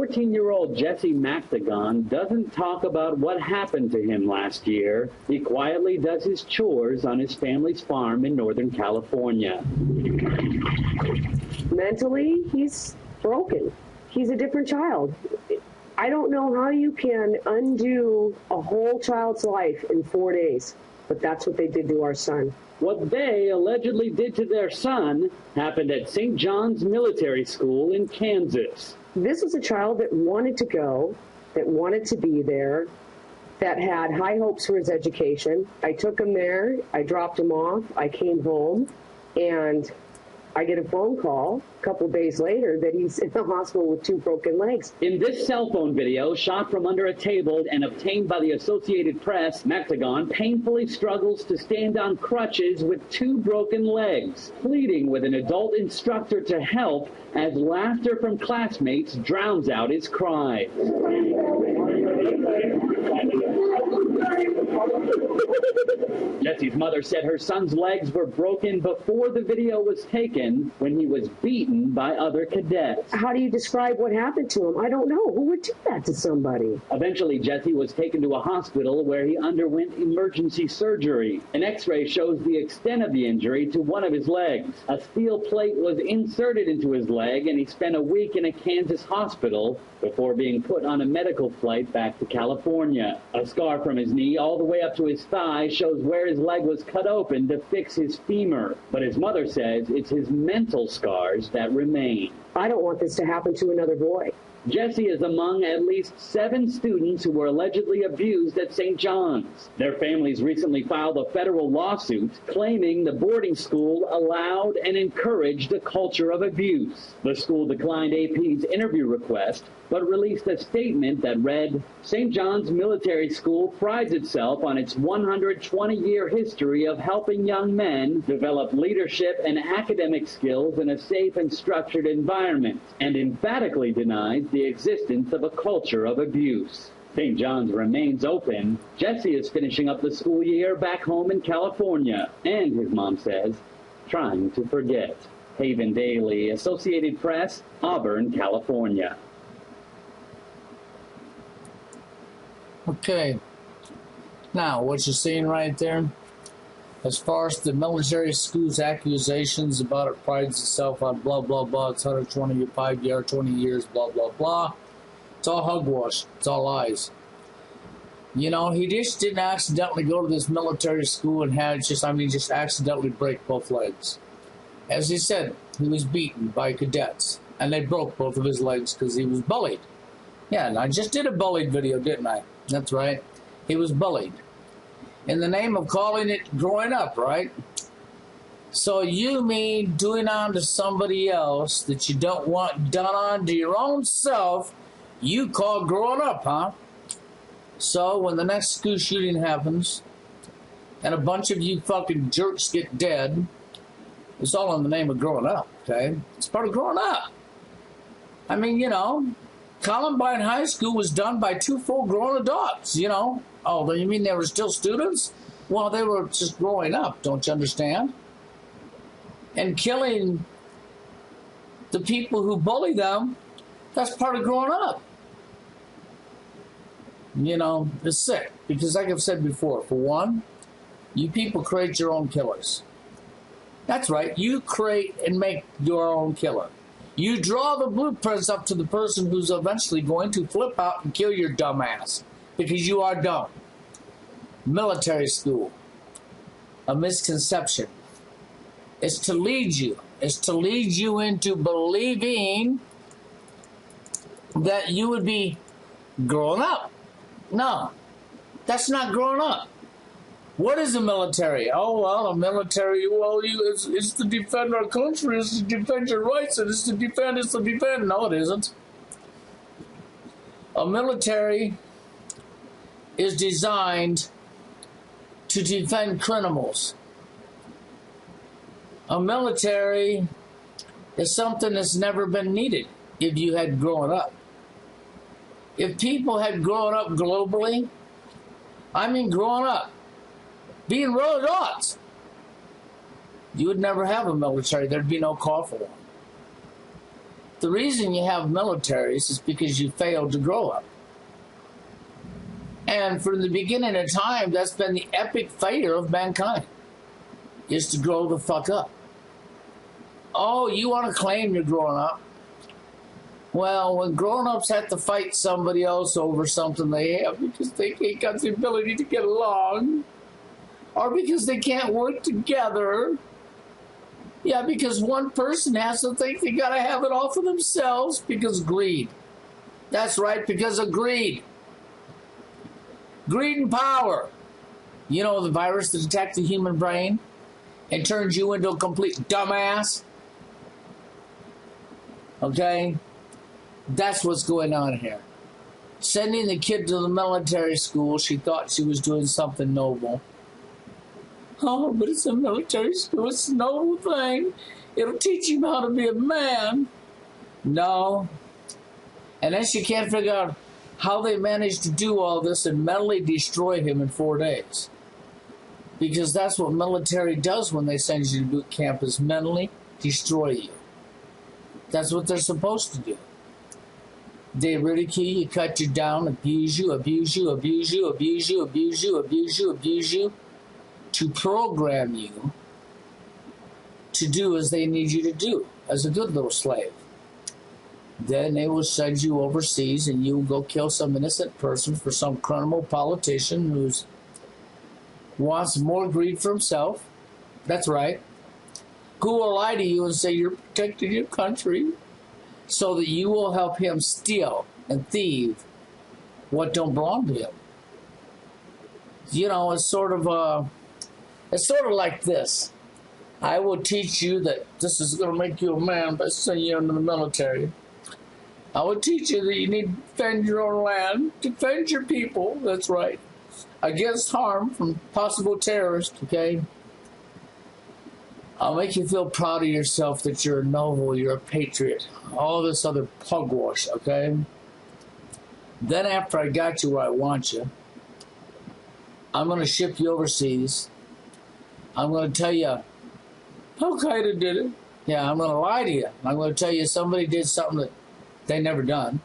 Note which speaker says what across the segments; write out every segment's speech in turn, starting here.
Speaker 1: 14-year-old Jesse Mactagon doesn't talk about what happened to him last year. He quietly does his chores on his family's farm in Northern California.
Speaker 2: Mentally, he's broken. He's a different child. I don't know how you can undo a whole child's life in 4 days, but that's what they did to our son.
Speaker 1: What they allegedly did to their son happened at St. John's Military School in Kansas.
Speaker 2: This was a child that wanted to go, that wanted to be there, that had high hopes for his education. I took him there, I dropped him off, I came home, and I get a phone call a couple days later that he's in the hospital with 2 broken legs.
Speaker 1: In this cell phone video, shot from under a table and obtained by the Associated Press, Mactagon painfully struggles to stand on crutches with 2 broken legs, pleading with an adult instructor to help as laughter from classmates drowns out his cries. Jesse's mother said her son's legs were broken before the video was taken when he was beaten by other cadets.
Speaker 2: How do you describe what happened to him? I don't know. Who would do that to somebody?
Speaker 1: Eventually, Jesse was taken to a hospital where he underwent emergency surgery. An x-ray shows the extent of the injury to one of his legs. A steel plate was inserted into his leg, and he spent a week in a Kansas hospital before being put on a medical flight back to California. A scar from his knee all the way up to his thigh shows where his leg was cut open to fix his femur. But his mother says it's his mental scars that remain.
Speaker 2: I don't want this to happen to another boy.
Speaker 1: Jesse is among at least 7 students who were allegedly abused at St. John's. Their families recently filed a federal lawsuit claiming the boarding school allowed and encouraged a culture of abuse. The school declined AP's interview request, but released a statement that read, St. John's Military School prides itself on its 120-year history of helping young men develop leadership and academic skills in a safe and structured environment, and emphatically denies the existence of a culture of abuse. St. John's remains open. Jesse is finishing up the school year back home in California, and his mom says, trying to forget. Haven Daily, Associated Press, Auburn, California.
Speaker 3: Okay, now what you're seeing right there, as far as the military school's accusations about it prides itself on blah, blah, blah, it's 125 year, 20 years, blah, blah, blah. It's all hogwash. It's all lies. You know, he just didn't accidentally go to this military school and just accidentally break both legs. As he said, he was beaten by cadets, and they broke both of his legs because he was bullied. Yeah, and I just did a bullied video, didn't I? That's right. He was bullied. In the name of calling it growing up, right? So you mean doing on to somebody else that you don't want done on to your own self, you call growing up, huh? So when the next school shooting happens and a bunch of you fucking jerks get dead, it's all in the name of growing up, okay? It's part of growing up. I mean, you know, Columbine High School was done by 2 full-grown adults, you know. Oh, you mean they were still students? Well, they were just growing up, don't you understand? And killing the people who bully them, that's part of growing up. You know, it's sick. Because like I've said before, for one, you people create your own killers. That's right. You create and make your own killer. You draw the blueprints up to the person who's eventually going to flip out and kill your dumb ass. Because you are dumb. Military school. A misconception. It's to lead you. It's to lead you into believing that you would be growing up. No. That's not growing up. What is the military? Oh, well, a military, well, it's to defend our country, it's to defend your rights, and it's to defend. No, it isn't. A military is designed to defend criminals. A military is something that's never been needed if you had grown up. If people had grown up globally, I mean growing up, being real adults, you would never have a military. There'd be no call for one. The reason you have militaries is because you failed to grow up. And from the beginning of time, that's been the epic failure of mankind, is to grow the fuck up. Oh, you want to claim you're growing up? Well, when grown-ups have to fight somebody else over something they have because they ain't got the ability to get along, or because they can't work together, yeah, because one person has to think they got to have it all for themselves because greed. That's right, because of greed. Greed and power. You know, the virus that attacks the human brain and turns you into a complete dumbass? Okay? That's what's going on here. Sending the kid to the military school, she thought she was doing something noble. Oh, but it's a military school. It's a noble thing. It'll teach him how to be a man. No. And then she can't figure out how they managed to do all this and mentally destroy him in 4 days. Because that's what military does when they send you to boot camp, is mentally destroy you. That's what they're supposed to do. They ridicule you, cut you down, abuse you, abuse you, abuse you, abuse you, abuse you, abuse you, abuse you, to program you to do as they need you to do, as a good little slave. Then they will send you overseas and you will go kill some innocent person for some criminal politician who wants more greed for himself. That's right. Who will lie to you and say you're protecting your country so that you will help him steal and thieve what don't belong to him. You know, it's sort of like this. I will teach you that this is going to make you a man by sending you into the military. I will teach you that you need to defend your own land, defend your people, that's right, against harm from possible terrorists, okay? I'll make you feel proud of yourself that you're a noble, you're a patriot, all this other pugwash, okay? Then after I got you where I want you, I'm going to ship you overseas. I'm going to tell you, Al-Qaeda did it. Yeah, I'm going to lie to you. I'm going to tell you somebody did something that they never done.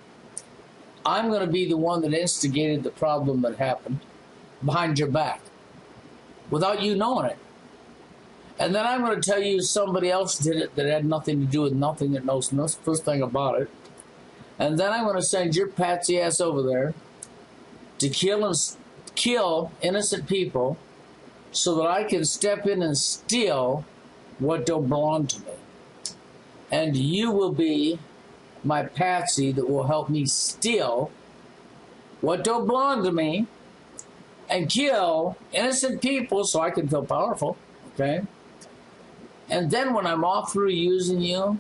Speaker 3: I'm going to be the one that instigated the problem that happened behind your back without you knowing it. And then I'm going to tell you somebody else did it that had nothing to do with nothing, that knows the first thing about it. And then I'm going to send your patsy ass over there to kill innocent people so that I can step in and steal what don't belong to me. And you will be my patsy that will help me steal what don't belong to me and kill innocent people so I can feel powerful, okay? And then when I'm all through using you,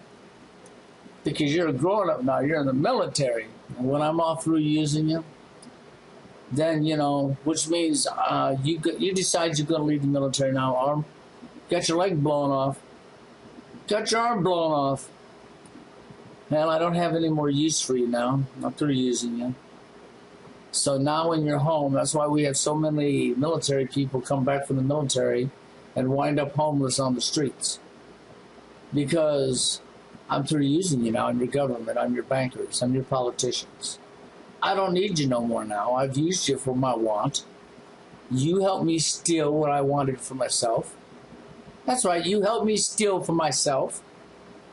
Speaker 3: because you're a grown-up now, you're in the military, and when I'm all through using you, then, you know, which means you decide you're going to leave the military now, arm, got your leg blown off, got your arm blown off. Well, I don't have any more use for you now. I'm through using you. So now when you're home, that's why we have so many military people come back from the military and wind up homeless on the streets. Because I'm through using you now. I'm your government. I'm your bankers. I'm your politicians. I don't need you no more now. I've used you for my want. You helped me steal what I wanted for myself. That's right. You helped me steal for myself.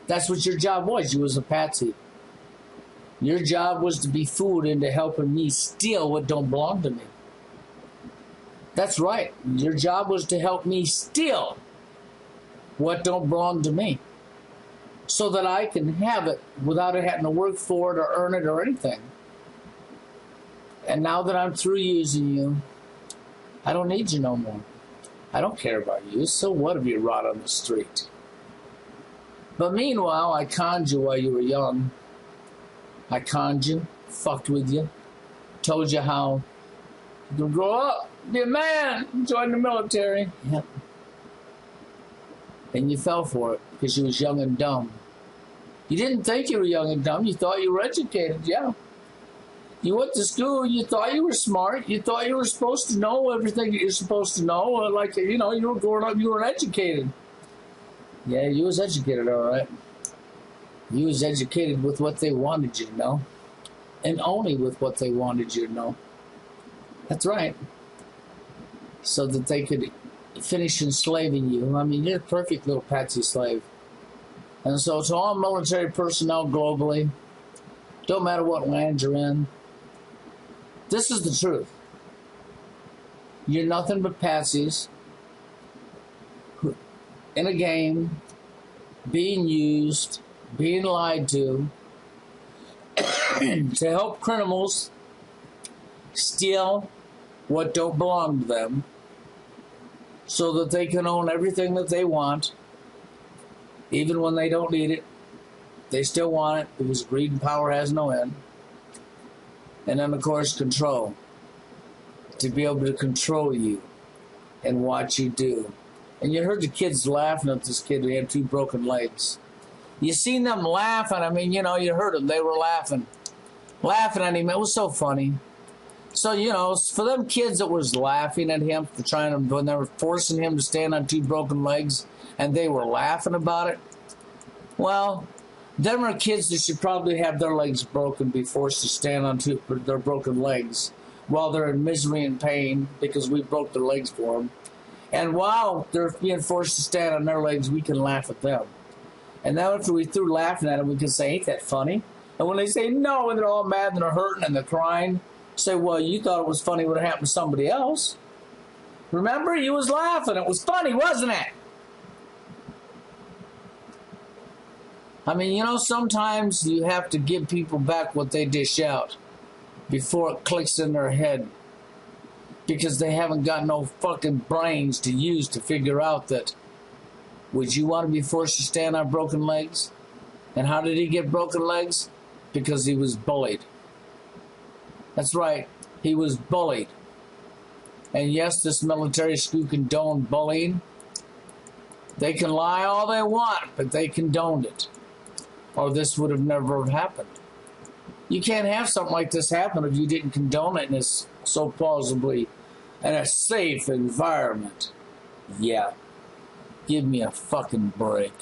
Speaker 3: That's what your job was. You was a patsy. Your job was to be fooled into helping me steal what don't belong to me. That's right. Your job was to help me steal what don't belong to me so that I can have it without it having to work for it or earn it or anything. And now that I'm through using you, I don't need you no more. I don't care about you. So what if you rot on the street? But meanwhile, I conned you while you were young. I conned you, fucked with you, told you how you can grow up, be a man, join the military. Yep. And you fell for it because you was young and dumb. You didn't think you were young and dumb. You thought you were educated, yeah. You went to school, you thought you were smart. You thought you were supposed to know everything that you're supposed to know. Like, you know, you were growing up, you were educated. Yeah, you was educated, all right. You was educated with what they wanted you to know. And only with what they wanted you to know. That's right. So that they could finish enslaving you. I mean, you're a perfect little patsy slave. And so to all military personnel globally, don't matter what land you're in, this is the truth. You're nothing but patsies in a game, being used, being lied to help criminals steal what don't belong to them so that they can own everything that they want, even when they don't need it. They still want it because greed and power has no end. And then, of course, control. To be able to control you and what you do. And you heard the kids laughing at this kid who had 2 broken legs. You seen them laughing. I mean, you know, you heard them. They were laughing. Laughing at him. It was so funny. So, you know, for them kids that was laughing at him for trying to, when they were forcing him to stand on 2 broken legs, and they were laughing about it, well, them are kids that should probably have their legs broken, be forced to stand on their broken legs while they're in misery and pain because we broke their legs for them. And while they're being forced to stand on their legs, we can laugh at them. And then after we through laughing at them, we can say, ain't that funny? And when they say no, and they're all mad and they're hurting and they're crying, say, well, you thought it was funny what happened to somebody else. Remember, you was laughing. It was funny, wasn't it? I mean, you know, sometimes you have to give people back what they dish out before it clicks in their head because they haven't got no fucking brains to use to figure out that, would you want to be forced to stand on broken legs? And how did he get broken legs? Because he was bullied. That's right, he was bullied. And yes, this military school condoned bullying. They can lie all they want, but they condoned it. Or this would have never happened. You can't have something like this happen if you didn't condone it in a so plausibly in a safe environment. Yeah. Give me a fucking break.